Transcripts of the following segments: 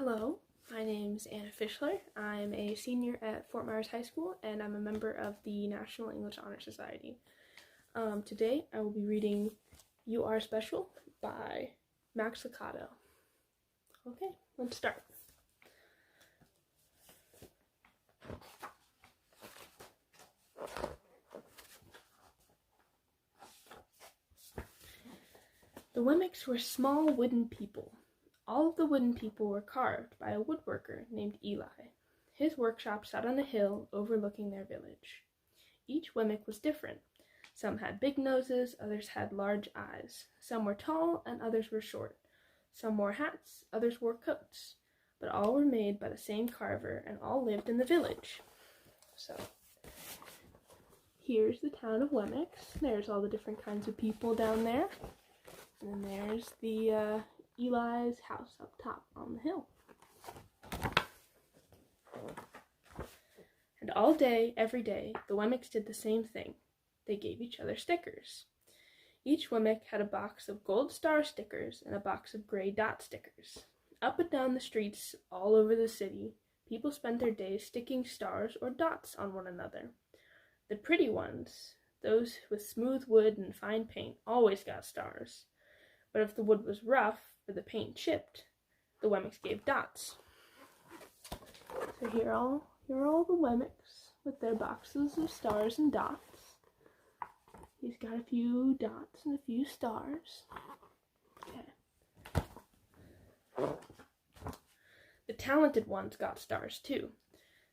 Hello, my name's Anna Fischler. I'm a senior at Fort Myers High School, and I'm a member of the National English Honor Society. Today, I will be reading You Are Special by Max Lucado. Okay, let's start. The Wemmicks were small wooden people. All of the wooden people were carved by a woodworker named Eli. His workshop sat on a hill overlooking their village. Each Wemmick was different. Some had big noses, others had large eyes. Some were tall and others were short. Some wore hats, others wore coats. But all were made by the same carver and all lived in the village. So, here's the town of Wemmicks. There's all the different kinds of people down there. And then there's the Eli's house up top on the hill. And all day, every day, the Wemmicks did the same thing. They gave each other stickers. Each Wemmick had a box of gold star stickers and a box of gray dot stickers. Up and down the streets all over the city, people spent their days sticking stars or dots on one another. The pretty ones, those with smooth wood and fine paint, always got stars. But if the wood was rough or the paint chipped, the Wemmicks gave dots. So here are all the Wemmicks with their boxes of stars and dots. He's got a few dots and a few stars. Okay. The talented ones got stars too.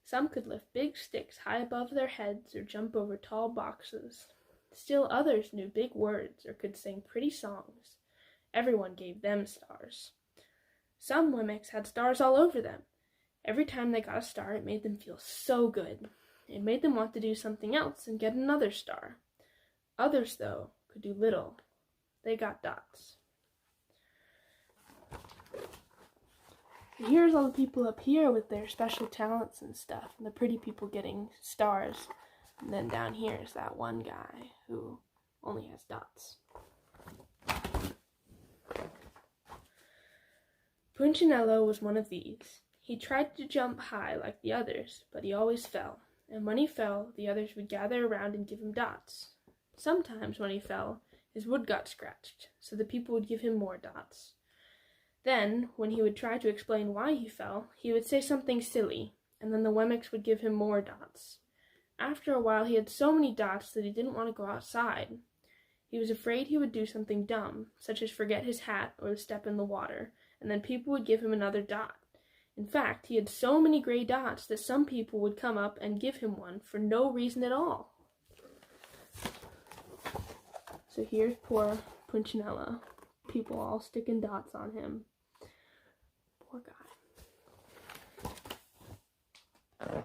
Some could lift big sticks high above their heads or jump over tall boxes. Still others knew big words or could sing pretty songs. Everyone gave them stars. Some Wemmicks had stars all over them. Every time they got a star, it made them feel so good. It made them want to do something else and get another star. Others, though, could do little. They got dots. And here's all the people up here with their special talents and stuff, and the pretty people getting stars. And then down here is that one guy who only has dots. Punchinello was one of these. He tried to jump high like the others, but he always fell. And when he fell, the others would gather around and give him dots. Sometimes when he fell, his wood got scratched, so the people would give him more dots. Then, when he would try to explain why he fell, he would say something silly, and then the Wemmicks would give him more dots. After a while, he had so many dots that he didn't want to go outside. He was afraid he would do something dumb, such as forget his hat or step in the water, and then people would give him another dot. In fact, he had so many gray dots that some people would come up and give him one for no reason at all. So here's poor Punchinella. People all sticking dots on him. Poor guy.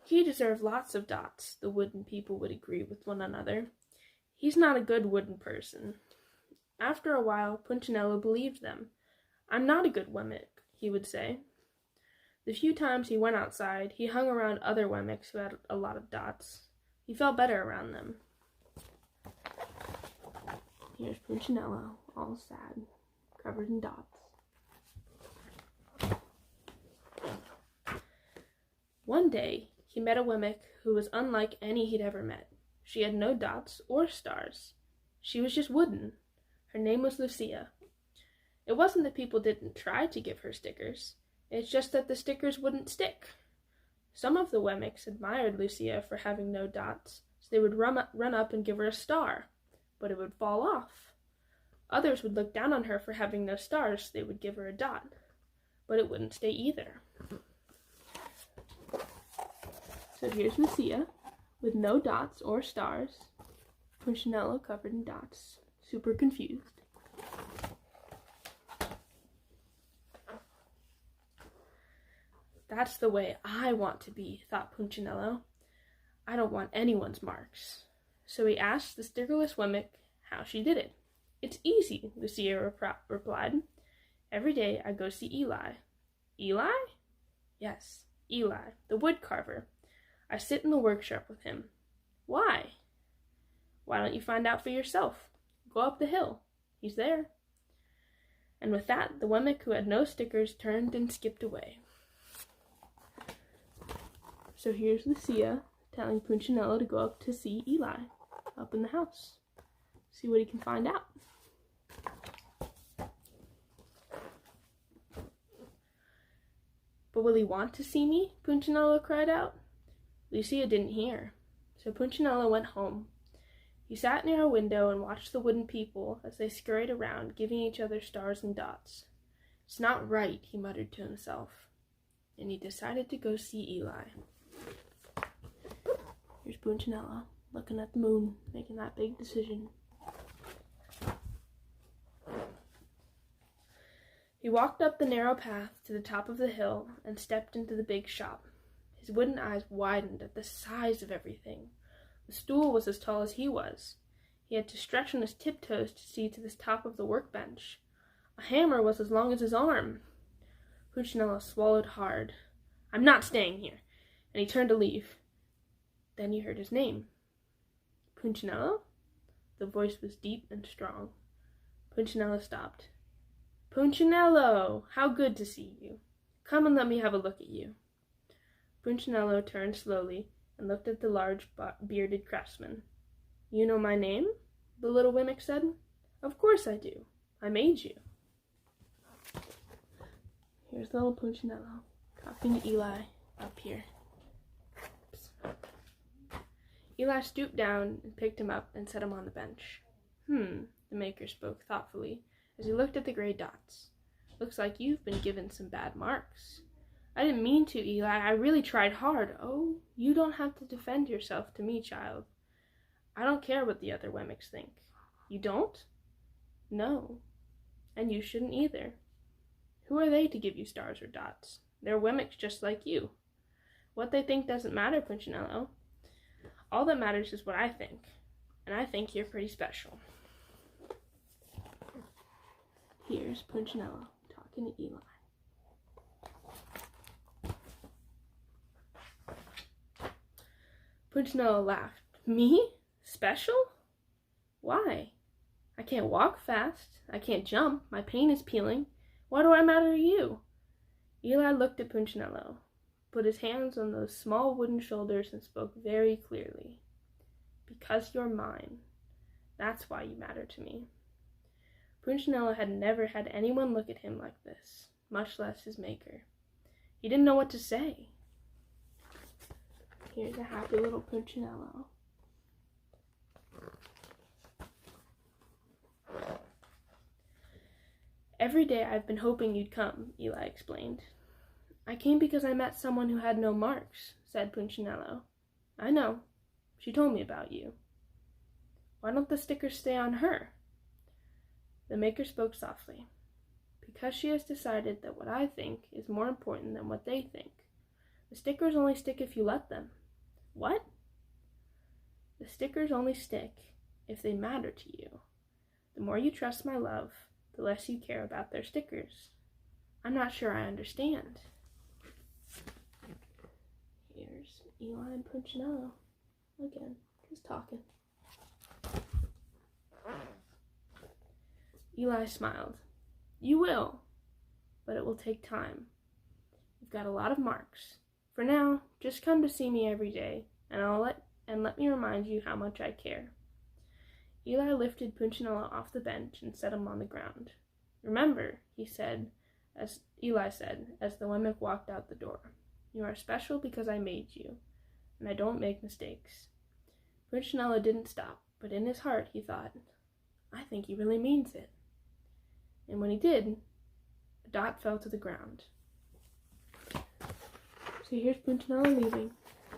He deserved lots of dots, the wooden people would agree with one another. He's not a good wooden person. After a while, Punchinello believed them. I'm not a good Wemmick, he would say. The few times he went outside, he hung around other Wemmicks who had a lot of dots. He felt better around them. Here's Punchinello, all sad, covered in dots. One day, he met a Wemmick who was unlike any he'd ever met. She had no dots or stars. She was just wooden. Her name was Lucia. It wasn't that people didn't try to give her stickers. It's just that the stickers wouldn't stick. Some of the Wemmicks admired Lucia for having no dots, so they would run up and give her a star, but it would fall off. Others would look down on her for having no stars, so they would give her a dot, but it wouldn't stay either. So here's Lucia, with no dots or stars. Punchinello covered in dots, super confused. That's the way I want to be, thought Punchinello. I don't want anyone's marks. So he asked the stickerless Wemmick how she did it. It's easy, Lucia replied. Every day I go see Eli. Eli? Yes, Eli, the wood carver. I sit in the workshop with him. Why? Why don't you find out for yourself? Go up the hill. He's there. And with that, the Wemmick who had no stickers turned and skipped away. So here's Lucia telling Punchinello to go up to see Eli up in the house. See what he can find out. But will he want to see me? Punchinello cried out. Lucia didn't hear, so Punchinello went home. He sat near a window and watched the wooden people as they scurried around, giving each other stars and dots. It's not right, he muttered to himself, and he decided to go see Eli. Here's Punchinello, looking at the moon, making that big decision. He walked up the narrow path to the top of the hill and stepped into the big shop. His wooden eyes widened at the size of everything. The stool was as tall as he was. He had to stretch on his tiptoes to see to the top of the workbench. A hammer was as long as his arm. Punchinello swallowed hard. I'm not staying here. And he turned to leave. Then he heard his name. Punchinello? The voice was deep and strong. Punchinello stopped. Punchinello! How good to see you. Come and let me have a look at you. Punchinello turned slowly and looked at the large bearded craftsman. You know my name? The little Wemmick said. Of course I do. I made you. Here's little Punchinello talking to Eli up here. Oops. Eli stooped down and picked him up and set him on the bench. The maker spoke thoughtfully as he looked at the gray dots. Looks like you've been given some bad marks. I didn't mean to, Eli. I really tried hard. Oh, you don't have to defend yourself to me, child. I don't care what the other Wemmicks think. You don't? No. And you shouldn't either. Who are they to give you stars or dots? They're Wemmicks just like you. What they think doesn't matter, Punchinello. All that matters is what I think. And I think you're pretty special. Here's Punchinello talking to Eli. Punchinello laughed. Me? Special? Why? I can't walk fast. I can't jump. My paint is peeling. Why do I matter to you? Eli looked at Punchinello, put his hands on those small wooden shoulders and spoke very clearly. Because you're mine. That's why you matter to me. Punchinello had never had anyone look at him like this, much less his maker. He didn't know what to say. Here's a happy little Punchinello. Every day I've been hoping you'd come, Eli explained. I came because I met someone who had no marks, said Punchinello. I know. She told me about you. Why don't the stickers stay on her? The maker spoke softly. Because she has decided that what I think is more important than what they think. The stickers only stick if you let them. What? The stickers only stick if they matter to you. The more you trust my love, the less you care about their stickers. I'm not sure I understand. Here's Eli and Punchinello. Again, just talking. Eli smiled. You will, but it will take time. You've got a lot of marks. For now, just come to see me every day, and let me remind you how much I care. Eli lifted Punchinello off the bench and set him on the ground. Remember, Eli said, as the Wemmick walked out the door. You are special because I made you, and I don't make mistakes. Punchinello didn't stop, but in his heart he thought, I think he really means it. And when he did, a dot fell to the ground. So here's Punchinello leaving,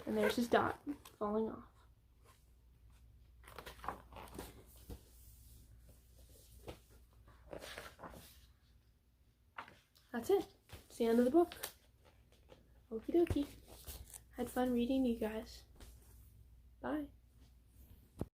and there's his dot falling off. That's it. It's the end of the book. Okie dokie. Had fun reading, you guys. Bye.